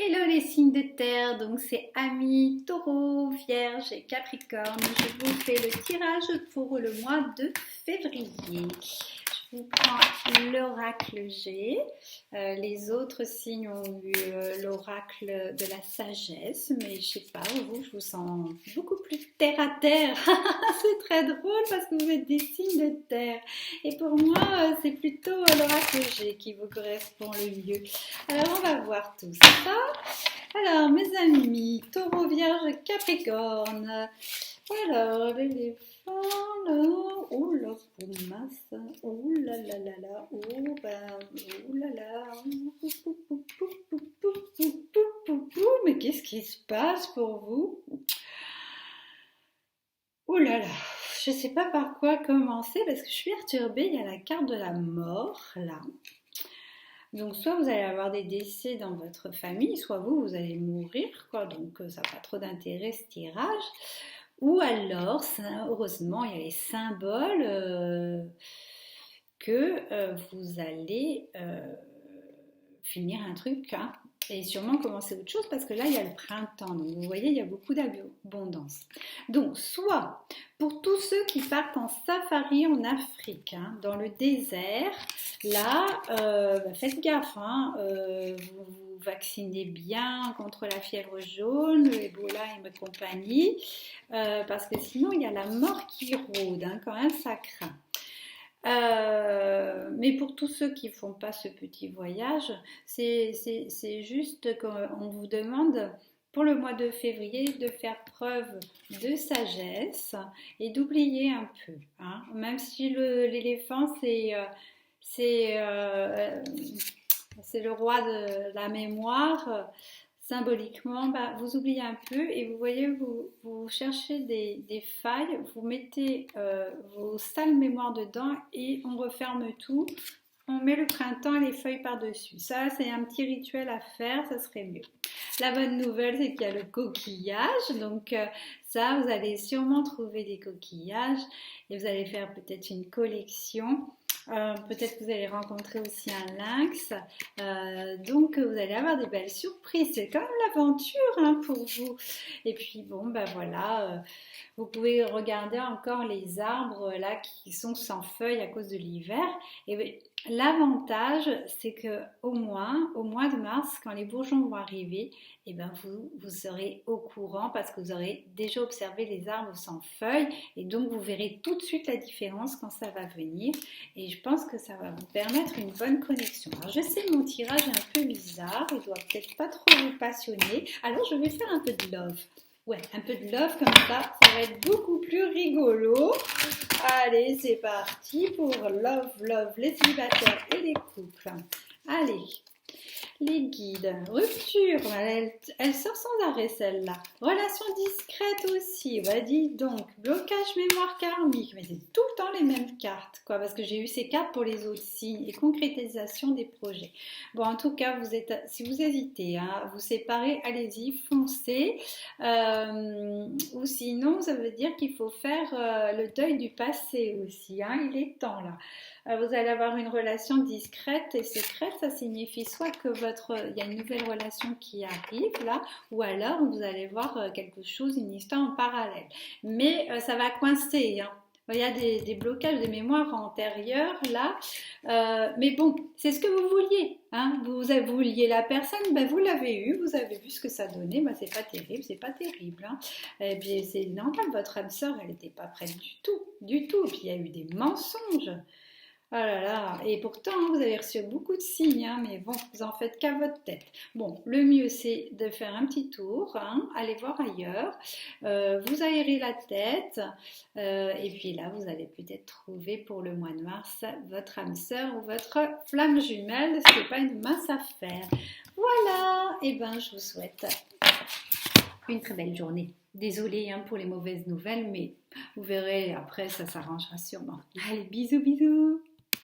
Hello les signes de terre, donc c'est Amis, Taureau, Vierge et Capricorne. Je vous fais le tirage pour le mois de février. Je vous prends l'oracle G. Les autres signes ont eu l'oracle de la sagesse, mais je sais pas, vous, je vous sens beaucoup plus terre à terre. C'est très drôle parce que vous êtes des signes de terre. Et pour moi, c'est plutôt l'oracle G qui vous correspond le mieux. Alors, on va voir tout ça. Alors, mes amis, Taureau, Vierge, Capricorne. Alors, l'éléphant, là, oh là, oh mince, oh là là là là, oh ben, oh là là, mais qu'est-ce qui se passe pour vous? Oh là là, je ne sais pas par quoi commencer parce que je suis perturbée, il y a la carte de la mort, là. Donc soit vous allez avoir des décès dans votre famille, soit vous allez mourir, quoi. Donc ça n'a pas trop d'intérêt ce tirage. Ou alors, heureusement, il y a les symboles que vous allez finir un truc hein, et sûrement commencer autre chose parce que là, il y a le printemps. Donc vous voyez, il y a beaucoup d'abondance. Donc soit pour tous ceux qui partent en safari en Afrique, hein, dans le désert, là, faites gaffe, hein, vous vous vaccinez bien contre la fièvre jaune, Ebola et compagnie, parce que sinon il y a la mort qui rôde, hein, quand même ça craint. Mais pour tous ceux qui ne font pas ce petit voyage, c'est juste qu'on vous demande pour le mois de février de faire preuve de sagesse et d'oublier un peu. Hein. Même si l'éléphant, c'est le roi de la mémoire, symboliquement, vous oubliez un peu et vous voyez, vous cherchez des failles, vous mettez vos sales mémoires dedans et on referme tout. On met le printemps et les feuilles par-dessus. Ça, c'est un petit rituel à faire, ça serait mieux. La bonne nouvelle, c'est qu'il y a le coquillage. Donc ça, vous allez sûrement trouver des coquillages et vous allez faire peut-être une collection. Peut-être que vous allez rencontrer aussi un lynx. Donc vous allez avoir des belles surprises. C'est quand même l'aventure hein, pour vous. Et puis bon, voilà. Vous pouvez regarder encore les arbres là qui sont sans feuilles à cause de l'hiver. Et l'avantage, c'est que au mois de mars, quand les bourgeons vont arriver, et vous serez au courant parce que vous aurez déjà observé les arbres sans feuilles et donc vous verrez tout de suite la différence quand ça va venir. Et je pense que ça va vous permettre une bonne connexion. Alors je sais, mon tirage est un peu bizarre, il doit peut-être pas trop vous passionner. Alors je vais faire un peu de love. Ouais, un peu de love comme ça va être beaucoup plus rigolo. Allez, c'est parti pour love, les célibataires et les couples. Allez, les guides, rupture, elle sort sans arrêt celle-là. Relation discrète aussi, dis donc, blocage mémoire karmique, mais c'est tout le temps les mêmes cartes, quoi, parce que j'ai eu ces cartes pour les autres signes et concrétisation des projets. Bon, en tout cas, si vous hésitez à vous séparer, allez-y, foncez. Ou sinon, ça veut dire qu'il faut faire le deuil du passé aussi, hein, il est temps là. Vous allez avoir une relation discrète et secrète, ça signifie soit que il y a une nouvelle relation qui arrive là, ou alors vous allez voir quelque chose, une histoire en parallèle. Mais ça va coincer, hein. Il y a des blocages des mémoires antérieures là, mais bon, c'est ce que vous vouliez. Hein. Vous vouliez la personne, vous l'avez eu, vous avez vu ce que ça donnait, c'est pas terrible. Hein. Et puis c'est normal, votre âme sœur, elle n'était pas prête du tout. Et puis il y a eu des mensonges. Oh là là, et pourtant vous avez reçu beaucoup de signes, hein, mais bon, vous en faites qu'à votre tête. Bon, le mieux c'est de faire un petit tour, hein, aller voir ailleurs, vous aérez la tête, et puis là vous allez peut-être trouver pour le mois de mars votre âme sœur ou votre flamme jumelle, ce n'est pas une mince affaire. Voilà, et je vous souhaite une très belle journée. Désolée hein, pour les mauvaises nouvelles, mais vous verrez après ça s'arrangera sûrement. Allez, bisous.